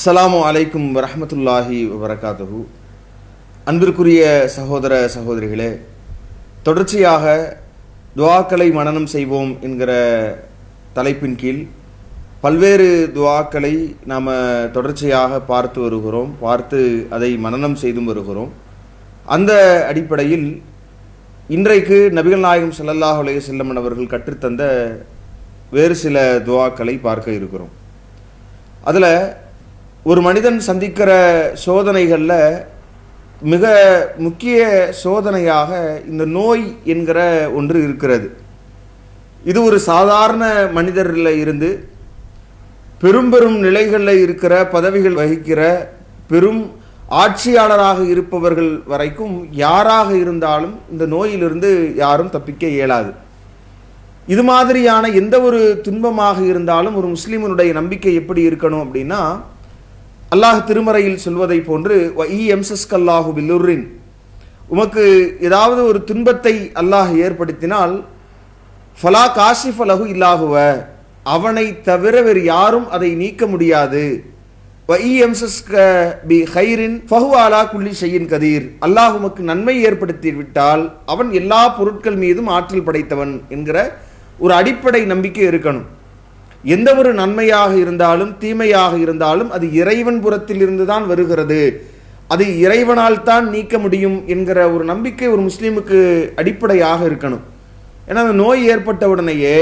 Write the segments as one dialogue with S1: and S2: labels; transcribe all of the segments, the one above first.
S1: அஸ்ஸலாமு அலைக்கும் வரஹ்மத்துல்லாஹி வபரகாத்துஹு. அன்பிற்குரிய சகோதர சகோதரிகளே, தொடர்ச்சியாக துஆக்களை மனனம் செய்வோம் என்கிற தலைப்பின் கீழ் பல்வேறு துஆக்களை நாம் தொடர்ச்சியாக பார்த்து அதை மனனம் செய்தும் வருகிறோம். அந்த அடிப்படையில் இன்றைக்கு நபிகள் நாயகம் ஸல்லல்லாஹு அலைஹி வஸல்லம் அவர்கள் கற்றுத்தந்த வேறு சில துஆக்களை பார்க்க இருக்கிறோம். அதில் ஒரு மனிதன் சந்திக்கிற சோதனைகளில் மிக முக்கிய சோதனையாக இந்த நோய் என்கிற ஒன்று இருக்கிறது. இது ஒரு சாதாரண மனிதரில் இருந்து பெரும் பெரும் நிலைகளில் இருக்கிற பதவிகள் வகிக்கிற பெரும் ஆட்சியாளராக இருப்பவர்கள் வரைக்கும் யாராக இருந்தாலும் இந்த நோயிலிருந்து யாரும் தப்பிக்க இயலாது. இது மாதிரியான எந்த ஒரு துன்பமாக இருந்தாலும் ஒரு முஸ்லிமனுடைய நம்பிக்கை எப்படி இருக்கணும் அப்படின்னா, அல்லாஹ் திருமறையில் சொல்வதை போன்று வஇஎம்சஸ்கல்லாஹு பில்லுர்ரின், உமக்கு ஏதாவது ஒரு துன்பத்தை அல்லாஹ் ஏற்படுத்தினால் ஃபலா காஷிஃப லஹு இல்லாஹுவ, அவனை தவிர வேறு யாரும் அதை நீக்க முடியாது. வஇஎம்சஸ்க பி ஹைரின் ஃபஹுவ அலா குல்லி ஷைஇன் கதீர், அல்லாஹ் உமக்கு நன்மை ஏற்படுத்தி விட்டால் அவன் எல்லா பொருட்கள் மீதும் ஆற்றல் படைத்தவன் என்கிற ஒரு அடிப்படை நம்பிக்கை இருக்கணும். எந்த ஒரு நன்மையாக இருந்தாலும் தீமையாக இருந்தாலும் அது இறைவன் புறத்தில் இருந்து தான் வருகிறது, அது இறைவனால் தான் நீக்க முடியும் என்கிற ஒரு நம்பிக்கை ஒரு முஸ்லீமுக்கு அடிப்படையாக இருக்கணும். ஏன்னா அந்த நோய் ஏற்பட்ட உடனேயே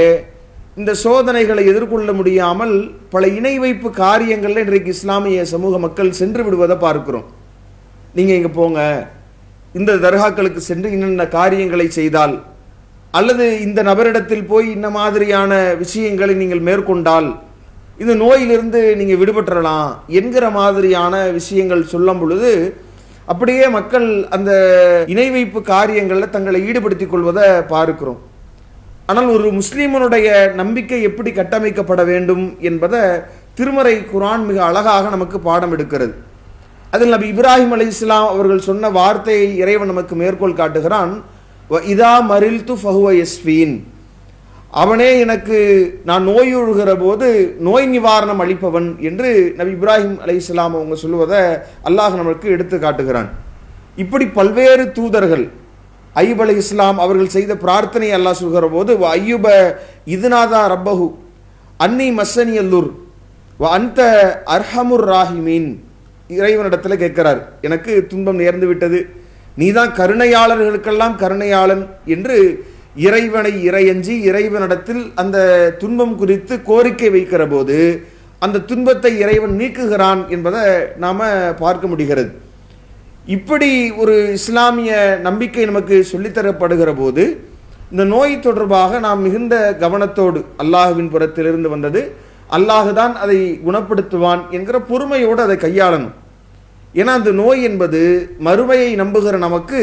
S1: இந்த சோதனைகளை எதிர்கொள்ள முடியாமல் பல இணை வைப்பு காரியங்களில் இன்றைக்கு இஸ்லாமிய சமூக மக்கள் சென்று விடுவதை பார்க்கிறோம். நீங்கள் இங்கே போங்க, இந்த தர்காக்களுக்கு சென்று இன்னென்ன காரியங்களை செய்தால், அல்லது இந்த நபரிடத்தில் போய் இந்த மாதிரியான விஷயங்களை நீங்கள் மேற்கொண்டால் இந்த நோயிலிருந்து நீங்கள் விடுபட்டுறலாம் என்கிற மாதிரியான விஷயங்கள் சொல்லும் பொழுது அப்படியே மக்கள் அந்த இணை வைப்பு காரியங்களில் தங்களை ஈடுபடுத்திக் கொள்வதை பார்க்கிறோம். ஆனால் ஒரு முஸ்லீமனுடைய நம்பிக்கை எப்படி கட்டமைக்கப்பட வேண்டும் என்பதை திருமறை குர்ஆன் மிக அழகாக நமக்கு பாடம் எடுக்கிறது. அதில் நபி இப்ராஹிம் அலைஹிஸ்ஸலாம் அவர்கள் சொன்ன வார்த்தையை இறைவன் நமக்கு மேற்கோள் காட்டுகிறான். இதா மரில்து ஃபஹுவ யஸ்ஃபீன், அவனே எனக்கு நான் நோயுழுகிற போது நோய் நிவாரணம் அளிப்பவன் என்று நபி இப்ராஹிம் அலைஹிஸ்ஸலாம் அவங்க சொல்லுவதை அல்லாஹ் நமக்கு எடுத்து காட்டுகிறான். இப்படி பல்வேறு தூதர்கள், ஐயூப் அலைஹிஸ்ஸலாம் அவர்கள் செய்த பிரார்த்தனை அல்லாஹ் சொல்கிற போது ஐயூப இதுநாதா ரப்பஹு அன்னி மஸ்ஸனி அல்லுர் வ அன்த அர்ஹமுர் ராஹிமீன், இறைவனிடத்தில் கேட்கிறார், எனக்கு துன்பம் நேர்ந்து விட்டது, நீதான் கருணையாளர்களுக்கெல்லாம் கருணையாளன் என்று இறைவனை இறையஞ்சி இறைவனிடத்தில் அந்த துன்பம் குறித்து கோரிக்கை வைக்கிற போது அந்த துன்பத்தை இறைவன் நீக்குகிறான் என்பதை நாம் பார்க்க முடிகிறது. இப்படி ஒரு இஸ்லாமிய நம்பிக்கை நமக்கு சொல்லித்தரப்படுகிற போது இந்த நோய் தொடர்பாக நாம் மிகுந்த கவனத்தோடு, அல்லாஹுவின் புறத்திலிருந்து வந்தது, அல்லாஹு தான் அதை குணப்படுத்துவான் என்கிற பொறுமையோடு அதை கையாளணும். ஏன்னா அந்த நோய் என்பது மறுமையை நம்புகிற நமக்கு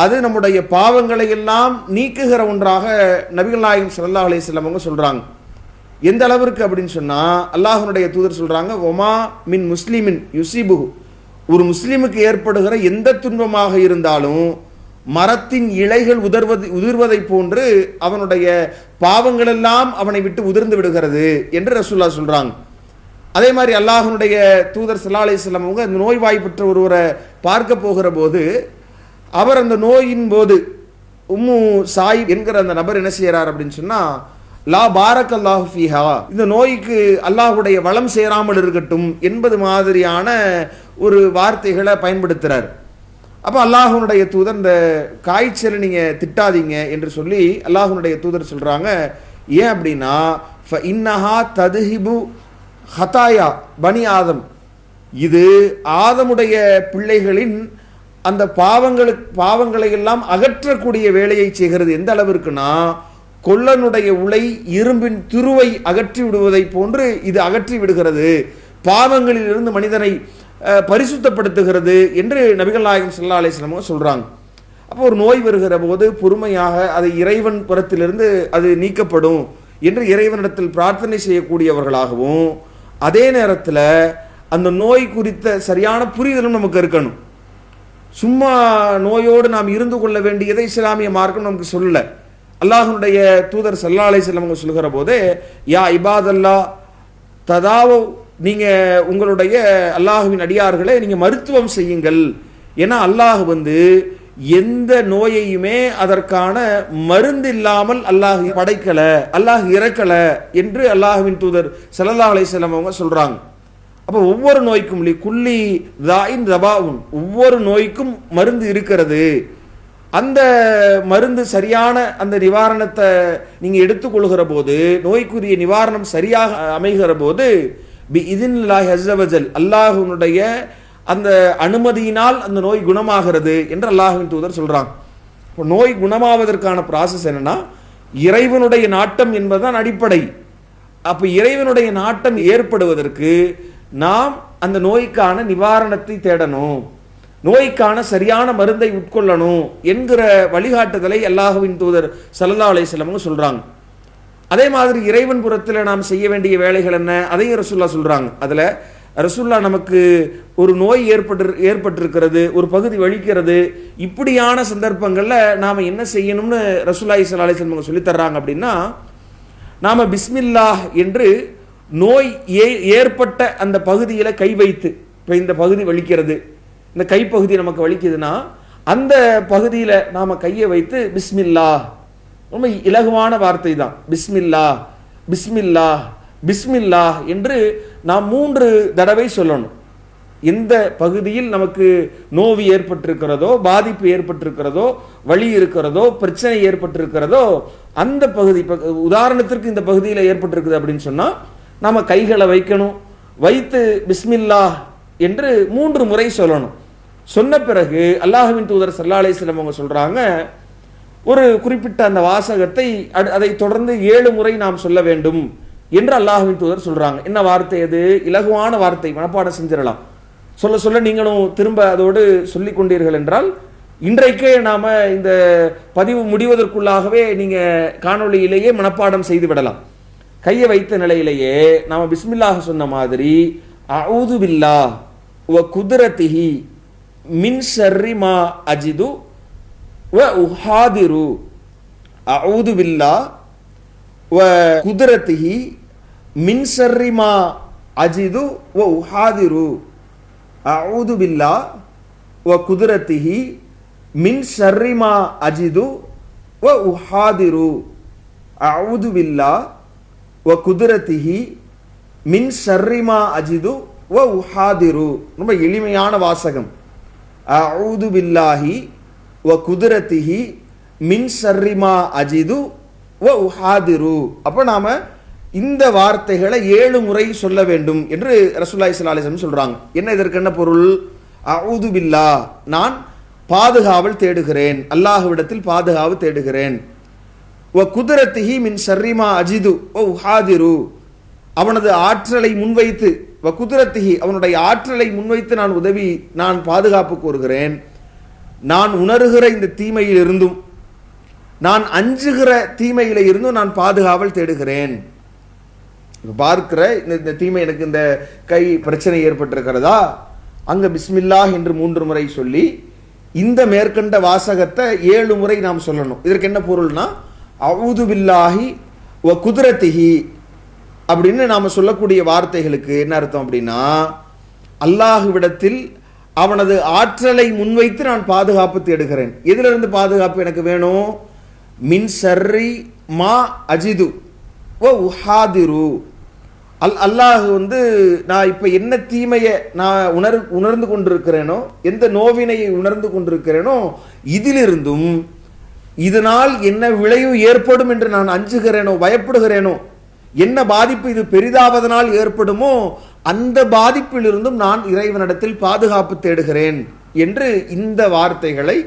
S1: அது நம்முடைய பாவங்களை எல்லாம் நீக்குகிற ஒன்றாக நபிகள் நாயகம் ஸல்லல்லாஹு அலைஹி வஸல்லம் அவங்க சொல்றாங்க. எந்த அளவிற்கு அப்படின்னு சொன்னா, அல்லாஹ்வுடைய தூதர் சொல்றாங்க, ஒமா மின் முஸ்லிமின் யுசிபுஹு, ஒரு முஸ்லிமுக்கு ஏற்படுகிற எந்த துன்பமாக இருந்தாலும் மரத்தின் இலைகள் உதிர்வதை போன்று அவனுடைய பாவங்கள் எல்லாம் அவனை விட்டு உதிர்ந்து விடுகிறது என்று ரசூலுல்லாஹ் சொல்றாங்க. அதே மாதிரி அல்லாஹ்வுடைய தூதர் ஸல்லல்லாஹு அலைஹி வஸல்லம் அவங்க அந்த நோய்வாய்ப்பட்ட ஒருவரை பார்க்க போகிற போது அவர் அந்த நோயின் போது உம்மு சாயிப் என்கிற அந்த நபர் என்ன செய்யறார் அப்படின்னு சொன்னா, லா பாரக் அல்லாஹு ஃபீஹா, இந்த நோய்க்கு அல்லாஹ்வுடைய வளம் சேராமல் இருக்கட்டும் என்பது மாதிரியான ஒரு வார்த்தைகளை பயன்படுத்துறார். அப்போ அல்லாஹ்வுடைய தூதர் இந்த காய்ச்சலை நீங்க திட்டாதீங்க என்று சொல்லி அல்லாஹ்வுடைய தூதர் சொல்றாங்க. ஏன் அப்படின்னா ஃப இன்னஹா ததுஹிபு ஹதாயா பனி ஆதம், இது ஆதமுடைய பிள்ளைகளின் அந்த பாவங்களை எல்லாம் அகற்றக்கூடிய வேலையை செய்கிறது. எந்த அளவிற்குனா, கொல்லனுடைய உலை இரும்பின் துருவை அகற்றி விடுவதை போன்று இது அகற்றி விடுகிறது, பாவங்களில் இருந்து மனிதனை பரிசுத்தப்படுத்துகிறது என்று நபிகள் நாயகம் ஸல்லல்லாஹு அலைஹி வஸல்லம் சொல்றாங்க. அப்போ ஒரு நோய் வருகிற போது பொறுமையாக அதை இறைவன் புறத்திலிருந்து அது நீக்கப்படும் என்று இறைவனிடத்தில் பிரார்த்தனை செய்யக்கூடியவர்களாகவும், அதே நேரத்தில் அந்த நோய் குறித்த சரியான புரிதலும் நமக்கு இருக்கணும். சும்மா நோயோடு நாம் இருந்து கொள்ள வேண்டியதை இஸ்லாமிய மார்க்கம் நமக்கு சொல்லல. அல்லாஹ்வுடைய தூதர் ஸல்லல்லாஹு அலைஹி வஸல்லம் சொல்கிற போதே யா இபாதல்லா ததாவ நீங்க உங்களுடைய அல்லாஹுவின் அடியார்களை நீங்க மருத்துவம் செய்யுங்கள். ஏன்னா அல்லாஹ் எந்த நோயையுமே அதற்கான மருந்து இல்லாமல் அல்லாஹ் படைக்கல, அல்லாஹ் இறக்கல என்று அல்லாஹுவின் தூதர் ஸல்லல்லாஹு அலைஹி வஸல்லம் அவங்க சொல்றாங்க. அப்போ ஒவ்வொரு நோய்க்கும் குல்லி தாயின் தபாவுன், ஒவ்வொரு நோய்க்கும் மருந்து இருக்கிறது. அந்த மருந்து சரியான அந்த நிவாரணத்தை நீங்க எடுத்துக்கொள்கிற போது, நோய்க்குரிய நிவாரணம் சரியாக அமைகிற போது பிஇذنில்லாஹி அஸ்ஸ வஜல், அல்லாஹ்வுடைய அந்த அனுமதியினால் அந்த நோய் குணமாகிறது என்று அல்லாஹ்வின் தூதர் சொல்றாங்க. இப்போ நோய் குணமாவதற்கான ப்ராசஸ் என்னன்னா, இறைவனுடைய நாட்டம் என்பதுதான் அடிப்படை. அப்ப இறைவனுடைய நாட்டம் ஏற்படுவதற்கு நாம் அந்த நோய்க்கான நிவாரணத்தை தேடணும், நோய்க்கான சரியான மருந்தை உட்கொள்ளணும் என்கிற வழிகாட்டுதலை அல்லாஹ்வின் தூதர் ஸல்லல்லாஹு அலைஹி வஸல்லம் சொல்றாங்க. அதே மாதிரி இறைவன் புறத்தில் நாம் செய்ய வேண்டிய வேலைகள் என்ன, அதையும் ரசூலுல்லாஹ் சொல்றாங்க. அதுல ரசூலுல்லாஹ் நமக்கு ஒரு நோய் ஏற்பட்டிருக்கிறது, ஒரு பகுதி வலிக்கிறது, இப்படியான சந்தர்ப்பங்கள்ல நாம என்ன செய்யணும்னு ரசூலுல்லாஹி ஸல்லல்லாஹு அலைஹி வஸல்லம் சொல்லி தர்றாங்க. அப்படின்னா நாம பிஸ்மில்லாஹ் என்று நோய் ஏற்பட்ட அந்த பகுதியில கை வைத்து, இப்ப இந்த பகுதி வலிக்கிறது, இந்த கைப்பகுதி நமக்கு வலிக்குதுன்னா அந்த பகுதியில நாம கையை வைத்து பிஸ்மில்லாஹ், ரொம்ப இலகுவான வார்த்தை தான், பிஸ்மில்லாஹ் பிஸ்மில்லாஹ் பிஸ்மில்லாஹ் என்று நாம் 3 தடவை சொல்லணும். எந்த பகுதியில் நமக்கு நோவு ஏற்பட்டிருக்கிறதோ, பாதிப்பு ஏற்பட்டிருக்கிறதோ, வலி இருக்கிறதோ, பிரச்சனை ஏற்பட்டிருக்கிறதோ அந்த பகுதி, உதாரணத்திற்கு இந்த பகுதியில் ஏற்பட்டிருக்குது அப்படின்னு சொன்னா நாம கைகளை வைக்கணும், வைத்து பிஸ்மில்லாஹ் என்று 3 முறை சொல்லணும். சொன்ன பிறகு அல்லாஹ்வின் தூதர் ஸல்லல்லாஹு அலைஹி வஸல்லம் அவங்க சொல்றாங்க, ஒரு குறிப்பிட்ட அந்த வாசகத்தை அதை தொடர்ந்து 7 முறை நாம் சொல்ல வேண்டும் என்று அல்லாஹ்வின் தூதர் சொல்றாங்க. என்ன வார்த்தை அது? இலகுவான வார்த்தை, மனப்பாடம் செஞ்சிடலாம். சொல்ல சொல்ல நீங்களும் திரும்ப அதோடு சொல்லிக் கொண்டீர்கள் என்றால் இன்றைக்கே நாம இந்த பதிவு முடிவதற்குள்ளாகவே நீங்க காணொளியிலேயே மனப்பாடம் செய்து விடலாம். கையை வைத்த நிலையிலேயே நாம பிஸ்மில்லாஹ் சொன்ன மாதிரி அஊது பில்லாஹ் வ குத்ரத்திஹி மின் ஷர்ரி மா அஜிது வ உஹாதிரு, அஊது பில்லாஹ் வ குத்ரத்திஹி மின் ஷர்ரி மா அஜிது வ உஹாதிரு, அஊது பில்லாஹ் வ குத்ரத்திஹி மின் ஷர்ரி மா அஜிது வ உஹாதிரு, அஊது பில்லாஹ் வ குத்ரத்திஹி மின் ஷர்ரி மா அஜிது வ உஹாதிரு. ரொம்ப எளிமையான வாசகம். அஊது பில்லாஹி வ குத்ரத்திஹி மின் ஷர்ரி மா அஜிது வ உஹாதிரு. அப்போ நாம இந்த வார்த்தைகளை 7 முறை சொல்ல வேண்டும் என்று ரசூலுல்லாஹி ஸல்லல்லாஹு அலைஹி வஸல்லம் சொல்றாங்க. என்ன இதற்கு என்ன பொருள்? அஊது பில்லாஹ், நான் பாதுகாவல் தேடுகிறேன், அல்லாஹ்விடத்தில் பாதுகாவல் தேடுகிறேன். வ குத்ரத்திஹி மின் ஷர்ரி மா அஜிது வ உஹாதிரு, அவனது ஆற்றலை முன்வைத்து, வ குத்ரத்திஹி அவனுடைய ஆற்றலை முன்வைத்து நான் பாதுகாப்பு கோருகிறேன். நான் உணர்கிற இந்த தீமையில் இருந்தும், நான் அஞ்சுகிற தீமையில இருந்தும் நான் பாதுகாவல் தேடுகிறேன். பார்க்கிற இந்த தீமை, எனக்கு இந்த கை பிரச்சனை ஏற்பட்டிருக்கிறதா, அங்க பிஸ்மில்லாஹ் என்று 3 முறை சொல்லி இந்த மேற்கண்ட வாசகத்தை 7 முறை நாம் சொல்லணும். இதற்கு என்ன பொருள்னா, அஊது பில்லாஹி வ குத்ரத்திஹி அப்படின்னு நாம சொல்லக்கூடிய வார்த்தைகளுக்கு என்ன அர்த்தம் அப்படின்னா, அல்லாஹ்விடத்தில் அவனது ஆற்றலை முன்வைத்து நான் பாதுகாப்பு தேடுகிறேன். எதிலிருந்து பாதுகாப்பு எனக்கு வேணும்? மின் ஷர்ரி மா அஜிது வ உஹாதிரு, அல்லாஹ் நான் இப்ப என்ன தீமையை நான் உணர்ந்து கொண்டிருக்கிறேனோ, எந்த நோவினையை உணர்ந்து கொண்டிருக்கிறேனோ இதிலிருந்தும், இதனால் என்ன விளைவு ஏற்படும் என்று நான் அஞ்சுகிறேனோ, பயப்படுகிறேனோ, என்ன பாதிப்பு இது பெரிதாவதனால் ஏற்படுமோ அந்த பாதிப்பிலிருந்தும் நான் இறைவனிடத்தில் பாதுகாப்பு தேடுகிறேன் என்று இந்த வார்த்தைகளை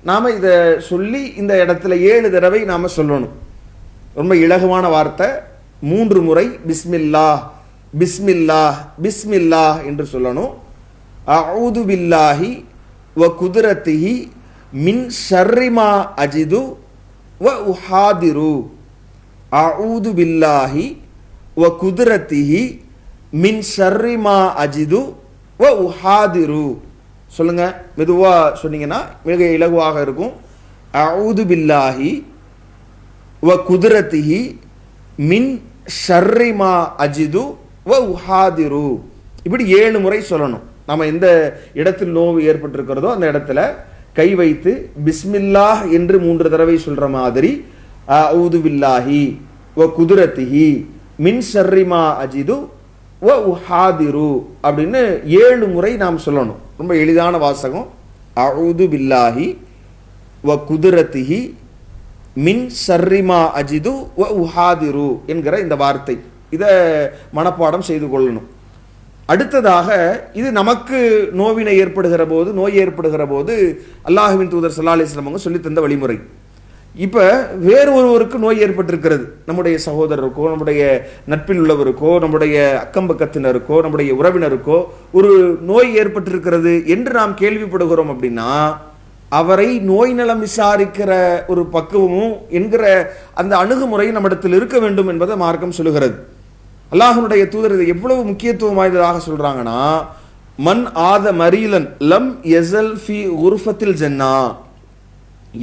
S1: நாம இத சொல்லி இந்த இடத்துல 7 தடவை நாம சொல்லணும். ரொம்ப இலகுவான வார்த்தை. 3 முறை பிஸ்மில்லாஹ் பிஸ்மில்லாஹ் பிஸ்மில்லாஹ் என்று சொல்லணும். அஊது பில்லாஹி வ குத்ரத்திஹி மின் ஷர்ரி மா அஜிது வ உஹாதிரு, அஊது பில்லாஹி வ குத்ரத்திஹி மின் ஷர்ரி மா அஜிது வ உஹாதிரு. சொல்லுங்க, மெதுவா சொன்னீங்கன்னா மிக இலகுவாக இருக்கும். அஊது பில்லாஹி வ குத்ரத்திஹி மின் ஷர்ரி மா அஜிது வ உஹாதிரு. இப்படி 7 முறை சொல்லணும். நம்ம எந்த இடத்தில் நோவு ஏற்பட்டிருக்கிறதோ அந்த இடத்துல கை வைத்து பிஸ்மில்லாஹ் என்று 3 தடவை சொல்ற மாதிரி அஊது பில்லாஹி வ குதுரத்திஹி மின் ஷர்ரி மா அஜிது வ உஹாதிரு அப்படின்னு 7 முறை நாம் சொல்லணும். ரொம்ப எளிதான வாசகம். அஊது பில்லாஹி வ குதுரத்திஹி மின் ஷர்ரி மா அஜிது வ உஹாதிரு என்கிற இந்த வார்த்தை, இதை மனப்பாடம் செய்து கொள்ளணும். அடுத்ததாக, இது நமக்கு நோவினை ஏற்படுகிற போது, நோய் ஏற்படுகிற போது அல்லாஹ்வின் தூதர் ஸல்லல்லாஹு அலைஹி வஸல்லம் அவங்க சொல்லி தந்த வழிமுறை. இப்ப வேறு ஒருவருக்கு நோய் ஏற்பட்டிருக்கிறது, நம்முடைய சகோதரருக்கோ, நம்முடைய நட்பில் உள்ளவருக்கோ, நம்முடைய அக்கம் பக்கத்தினருக்கோ, நம்முடைய உறவினருக்கோ ஒரு நோய் ஏற்பட்டிருக்கிறது என்று நாம் கேள்விப்படுகிறோம் அப்படின்னா, அவரை நோய் நலம் விசாரிக்கிற ஒரு பக்குவமும் என்கிற அந்த அணுகுமுறை நம்மிடத்தில் இருக்க வேண்டும் என்பதை மார்க்கம் சொல்லுகிறது. அல்லாஹ்வுடைய தூதர் இதை எவ்வளவு முக்கியத்துவம் வாய்ந்ததாக சொல்றாங்கன்னா, மன் ஆத மரீலன் லம் யஸல் ஃபி குர்ஃபத்தில் ஜன்னா,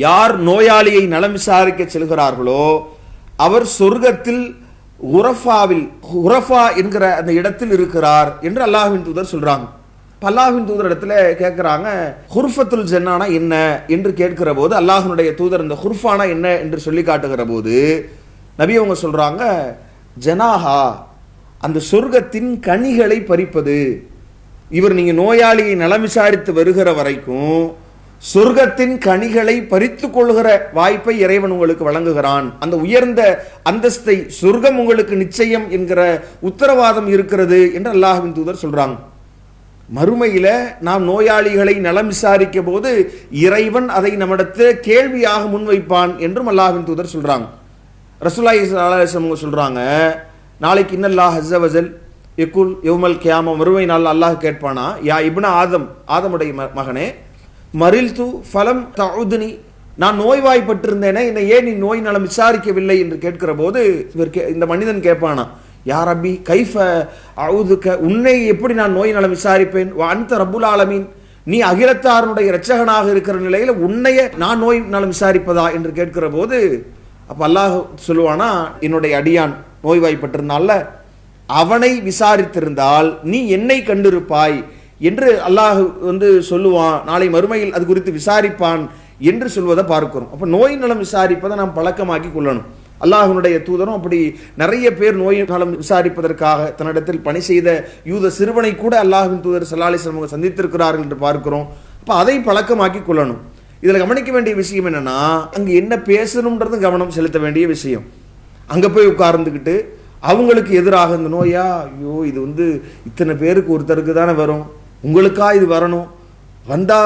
S1: யார் நோயாளியை நலம் விசாரிக்க செல்கிறார்களோ அவர் சொர்க்கத்தில் குரஃபாவில், குரஃபா என்கிற அந்த இடத்தில் இருக்கிறார் என்று அல்லாஹ்வின் தூதர் சொல்றாங்க. அல்லாஹ்வின் தூதர் இடத்துல கேட்கிறாங்க, குர்ஃபத்துல் ஜன்னானா என்ன என்று கேட்கிற போது அல்லாஹ்வுடைய தூதர் இந்த குர்ஃபானா என்ன என்று சொல்லி காட்டுகிற போது நபி அவங்க சொல்றாங்க, ஜனாஹா, அந்த சொர்க்கத்தின் கனிகளை பறிப்பது. இவர் நீங்க நோயாளியை நலம் விசாரித்து வருகிற வரைக்கும் சொர்க்கத்தின் கனிகளை பறித்து கொள்கிற வாய்ப்பை இறைவன் உங்களுக்கு வழங்குகிறான். அந்த உயர்ந்த அந்தஸ்தை, சொர்க்கம் உங்களுக்கு நிச்சயம் என்கிற உத்தரவாதம் இருக்கிறது என்று அல்லாஹ்வின் தூதர் சொல்றாங்க. மறுமையில நாம் நோயாளிகளை நலம் விசாரிக்க போது இறைவன் அதை நம்மிடத்தில் கேள்வியாக முன்வைப்பான் என்றும் அல்லாஹ்வின் தூதர் சொல்றாங்க. ரசூலுல்லாஹி ஸல்லல்லாஹு அலைஹி வஸல்லம் சொல்றாங்க, நாளைக்கு இன்னல்லாஹ் அஸ்ஸ வஜல் யகுல் யௌமல் கியாமா, மறுமை நாள் அல்லாஹ் கேட்பானா, யா இப்ன ஆதம், ஆதமுடைய மகனே, மரில்து ஃபலம் தஉதுனி, நான் நோய்வாய்ப்பட்டிருந்தேனே, என்னை ஏன் நீ நோய் நலம் விசாரிக்கவில்லை என்று கேட்கிற போது இந்த மனிதன் கேட்பானா, யா ரப்பி கைஃப அஊதுக, உன்னை எப்படி நான் நோய் நலம் விசாரிப்பேன், வ அன்த ரப்புல் ஆலமீன், நீ அகிலத்தாருடைய இரட்சகனாக இருக்கிற நிலையில உன்னைய நான் நோய் நலம் விசாரிப்பதா என்று கேட்கிற போது அப்ப அல்லாஹ் சொல்லுவானா, என்னுடைய அடியான் நோய்வாய்ப்பட்டிருந்தால அவனை விசாரித்திருந்தால் நீ என்னை கண்டிருப்பாய் என்று அல்லாஹ் சொல்லுவான். நாளை மறுமையில் அது குறித்து விசாரிப்பான் என்று சொல்வதை பார்க்கிறோம். அப்ப நோய் நலம் விசாரிப்பதை நாம் பழக்கமாக்கி கொள்ளணும். அல்லாஹ்வுடைய தூதரும் அப்படி நிறைய பேர் நோய் நலம் விசாரிப்பதற்காக தன்னிடத்தில் பணி செய்த யூத சிறுவனை கூட அல்லாஹ்வின் தூதர் ஸல்லல்லாஹு அலைஹி வஸல்லம் சந்தித்திருக்கிறார்கள் என்று பார்க்கிறோம். அப்ப அதை பழக்கமாக்கி கொள்ளணும். இதுல கவனிக்க வேண்டிய விஷயம் என்னன்னா, அங்க என்ன பேசணும்ன்றது கவனம் செலுத்த வேண்டிய விஷயம். அங்க போய் உட்கார்ந்துக்கிட்டு அவங்களுக்கு எதிராக இந்த நோயா, ஐயோ இது இத்தனை பேருக்கு ஒருத்தருக்கு தானே வரும், உங்களுக்கா இது வரணும், வந்தா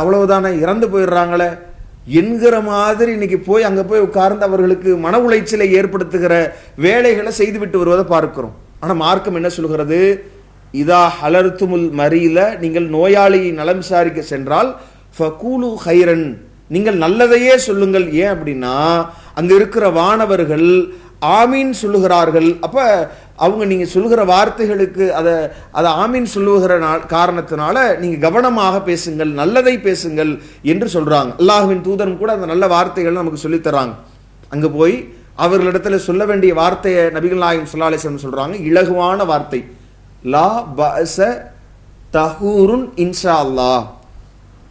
S1: அவ்வளவுதானே, இறந்து போயிடுறாங்களே என்கிற மாதிரி இன்னைக்கு போய் அங்க போய் உட்கார்ந்து அவர்களுக்கு மன உளைச்சலை ஏற்படுத்துகிற வேலைகளை செய்துவிட்டு வருவதை பார்க்கிறோம். ஆனா மார்க்கம் என்ன சொல்கிறது, இதா ஹலர்துமுல் மரீல, நீங்கள் நோயாளியை நலம் விசாரிக்க சென்றால் ஃபகூலு ஹைரன், நீங்கள் நல்லதையே சொல்லுங்கள். ஏன் அப்படின்னா அங்க இருக்கிற வானவர்கள் ஆமீன் சொல்லுகிறார்கள். அப்ப அவங்க நீங்க சொல்லுகிற வார்த்தைகளுக்கு அதை ஆமீன் சொல்லுகிற காரணத்தினால நீங்க கவனமாக பேசுங்கள், நல்லதை பேசுங்கள் என்று சொல்றாங்க. அல்லாஹ்வின் தூதரும் கூட அந்த நல்ல வார்த்தைகள் நமக்கு சொல்லி தராங்க. அங்க போய் அவர்களிடத்துல சொல்ல வேண்டிய வார்த்தையை நபிகள் நாயகம் ஸல்லல்லாஹு அலைஹி வஸல்லம் சொல்றாங்க, இலகுவான வார்த்தை, லா பஅஸ தஹூருன் இன்ஷா அல்லாஹ்.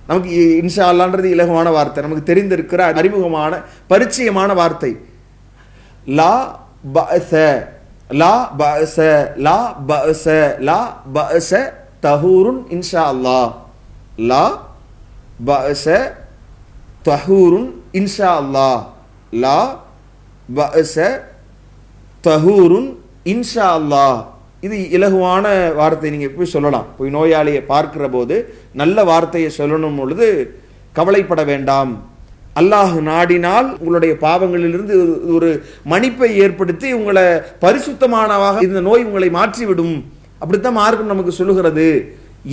S1: நமக்கு இன்ஷா அல்லாஹ்ன்றது இலகுவான வார்த்தை, நமக்கு தெரிந்திருக்கிற அறிமுகமான பரிச்சயமான வார்த்தை. லா பஅஸ, லா பஅஸ, லா பஅஸ, லா பஅஸ தஹூருன் இன்ஷா அல்லாஹ், லா பஅஸ தஹூருன் இன்ஷா அல்லாஹ், லா பஅஸ தஹூருன் இன்ஷா அல்லாஹ். இது இலகுவான வார்த்தை, நீங்க போய் சொல்லலாம். போய் நோயாளியை பார்க்கிற போது நல்ல வார்த்தையை சொல்லணும் பொழுது கவலைப்பட வேண்டாம், அல்லாஹ் நாடினால் உங்களுடைய பாவங்களிலிருந்து ஒரு மன்னிப்பை ஏற்படுத்தி உங்களை பரிசுத்தமானவாக இந்த நோய் உங்களை மாற்றிவிடும், அப்படித்தான் மார்க்கம் நமக்கு சொல்லுகிறது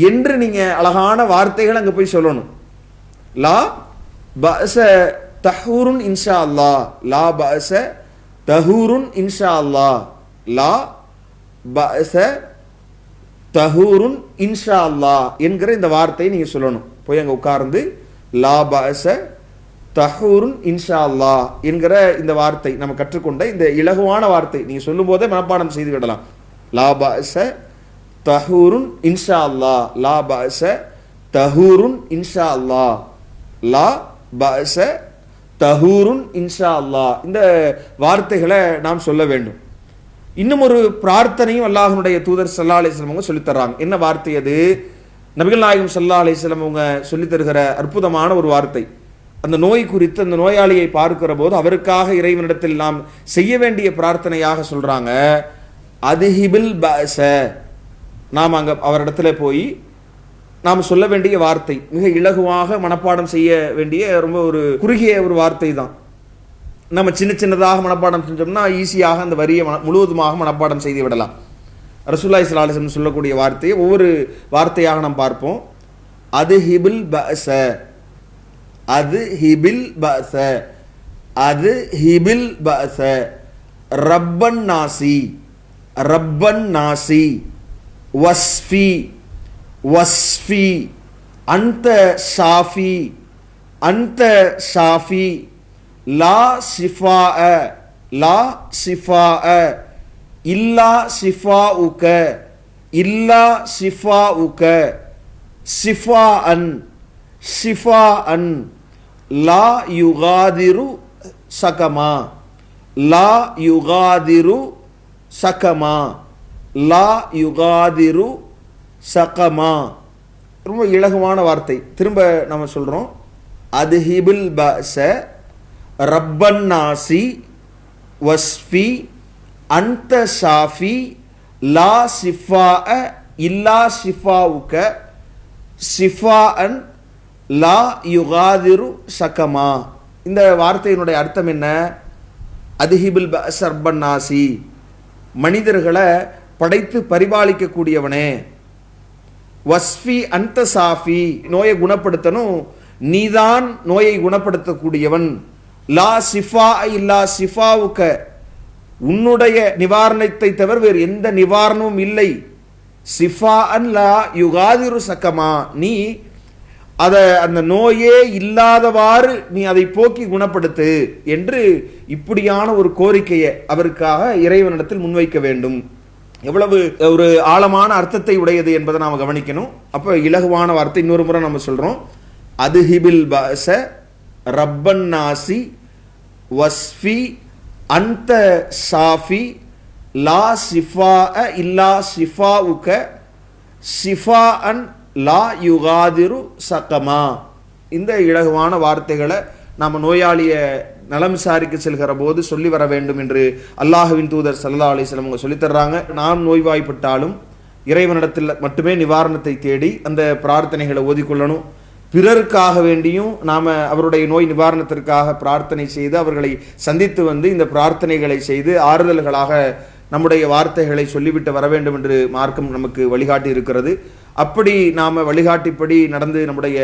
S1: என்று நீங்க அழகான வார்த்தைகள் அங்க போய் சொல்லணும். லா பஅஸ தஹூருன் இன்ஷா அல்லாஹ், லா பஅஸ தஹூருன் இன்ஷா அல்லாஹ், லா பஅஸ தஹூருன் இன்ஷா அல்லாஹ் என்கிற இந்த வார்த்தையை நீங்க சொல்லணும். போய் அங்க உட்கார்ந்து லா பஅஸ தஹூருன் இன்ஷா அல்லாஹ் என்கிற இந்த வார்த்தை நம்ம கற்றுக்கொண்ட இந்த இலகுவான வார்த்தை நீங்க சொல்லும் போதே மனப்பாடம் செய்து விடலாம். லா பஅஸ தஹூருன் இன்ஷா அல்லாஹ், லா பஅஸ தஹூருன் இன்ஷா அல்லாஹ், லா பஅஸ தஹூருன் இன்ஷா அல்லாஹ். இந்த வார்த்தைகளை நாம் சொல்ல வேண்டும். இன்னும் ஒரு பிரார்த்தனையும் அல்லாஹ்வுடைய தூதர் ஸல்லல்லாஹு அலைஹி வஸல்லம் அவங்க சொல்லித் தர்றாங்க. என்ன வார்த்தை அது? நபிகள் நாயகம் ஸல்லல்லாஹு அலைஹி வஸல்லம் அவங்க சொல்லித் தருகிற அற்புதமான ஒரு வார்த்தை. அந்த நோய் குறித்து அந்த நோயாளியை பார்க்கிற போது அவருக்காக இறைவனிடத்தில் நாம் செய்ய வேண்டிய பிரார்த்தனையாக சொல்றாங்க, அதுஹிபில் பஅஸ. நாம் அங்க அவரிடத்துல போய் நாம் சொல்ல வேண்டிய வார்த்தை மிக இலகுவாக மனப்பாடம் செய்ய வேண்டிய ரொம்ப ஒரு குறுகிய ஒரு வார்த்தை தான். நம்ம சின்ன சின்னதாக மனப்பாடம் செஞ்சோம்னா ஈஸியாக அந்த வரியை முழுவதுமாக மனப்பாடம் செய்து விடலாம். ரசூலுல்லாஹி ஸல்லல்லாஹு அலைஹி வஸல்லம் சொல்லக்கூடிய வார்த்தையை ஒவ்வொரு வார்த்தையாக நாம் பார்ப்போம். அதுஹிபில் பஅஸ, அதுஹிபில் பஅஸ, அதுஹிபில் பஅஸ, ரப்பன் நாசி, ரப்பன் நாசி, வஸ்ஃபி, வஸ்ஃபி, அன்த ஷாஃபி, அன்த ஷாஃபி, லா ஷிஃபாஅ, லா ஷிஃபாஅ, இல்லா ஷிஃபாஉக, இல்லா ஷிஃபாஉக, ஷிஃபாஅன், ஷிஃபாஅன், லா யுகாதிரு சகமா, லா யுகாதிரு சகமா, லா யுகாதிரு சகமா. ரொம்ப இலகுவான வார்த்தை. திரும்ப நம்ம சொல்றோம், அதுஹிபில் பஅஸ, ரப்பன் நாசி, வஸ்ஃபி, அன்த ஷாஃபி, லா ஷிஃபாஅ இல்லா ஷிஃபாஉக, ஷிஃபாஅன், லா யுகாதிரு சகமா. இந்த வார்த்தையினுடைய அர்த்தம் என்ன? அதுஹிபில் பஅஸ ரப்பன் நாசி, மனிதர்களை படைத்து பரிபாலிக்கக்கூடியவனே. வஸ்ஃபி அன்த சாஃபி, நோயை குணப்படுத்தணும், நீதான் நோயை குணப்படுத்தக்கூடியவன். லா ஷிஃபா இல்லா ஷிஃபாவுக, உன்னுடைய நிவாரணத்தை தவிர வேறு எந்த நிவாரணமும் இல்லை. ஷிஃபா அன் லா யுகாதிரு சகமா, நீ அந்த நோயே இல்லாதவாறு நீ அதை போக்கி குணப்படுத்து என்று இப்படியான ஒரு கோரிக்கையை அவருக்காக இறைவனிடத்தில் முன்வைக்க வேண்டும். எவ்வளவு ஒரு ஆழமான அர்த்தத்தை உடையது என்பதை நாம் கவனிக்கணும். அப்போ இலகுவான வார்த்தை இன்னொரு முறை நம்ம சொல்றோம், அதுஹிபில் பஅஸ ரப்பன் நாசி, வஸ்ஃபி, அன்த ஷாஃபி, லா ஷிஃபாஅ இல்லா ஷிஃபாஉக, ஷிஃபாஅன், லா யுகாதிரு சகமா. இந்த இலகுவான வார்த்தைகளை நாம் நோயாளிய நலம் விசாரிக்க செல்கிற போது சொல்லி வர வேண்டும் என்று அல்லாஹ்வின் தூதர் ஸல்லல்லாஹு அலைஹி வஸல்லம் அவங்க சொல்லித் தர்றாங்க. நாம் நோய்வாய்ப்பட்டாலும் இறைவனிடத்தில் மட்டுமே நிவாரணத்தை தேடி அந்த பிரார்த்தனைகளை ஓதிக்கொள்ளணும். பிறருக்காக வேண்டியும் நாம் அவருடைய நோய் நிவாரணத்திற்காக பிரார்த்தனை செய்து அவர்களை சந்தித்து வந்து இந்த பிரார்த்தனைகளை செய்து ஆறுதல்களாக நம்முடைய வார்த்தைகளை சொல்லிவிட்டு வர வேண்டும் என்று மார்க்கம் நமக்கு வழிகாட்டி இருக்கிறது. அப்படி நாம் வழிகாட்டிப்படி நடந்து நம்முடைய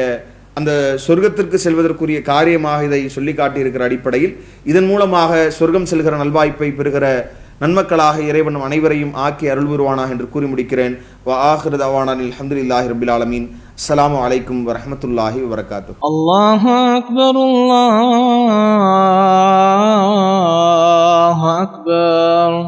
S1: அந்த சொர்க்கத்திற்கு செல்வதற்குரிய காரியமாக இதை சொல்லி காட்டியிருக்கிற அடிப்படையில் இதன் மூலமாக சொர்க்கம் செல்கிற நல்வாய்ப்பை பெறுகிற நன்மக்களாக இறைவன் அனைவரையும் ஆக்கி அருள் புரிவானாக என்று கூறி முடிக்கிறேன். வ ஆகிரு தவானா அல்ஹம்துலில்லாஹி ரப்பில் ஆலமீன். அஸ்ஸலாமு அலைக்கும் வரஹ்மத்துல்லாஹி வபரகாத்துஹு.
S2: அல்லாஹு அக்பர், அல்லாஹு அக்பர்.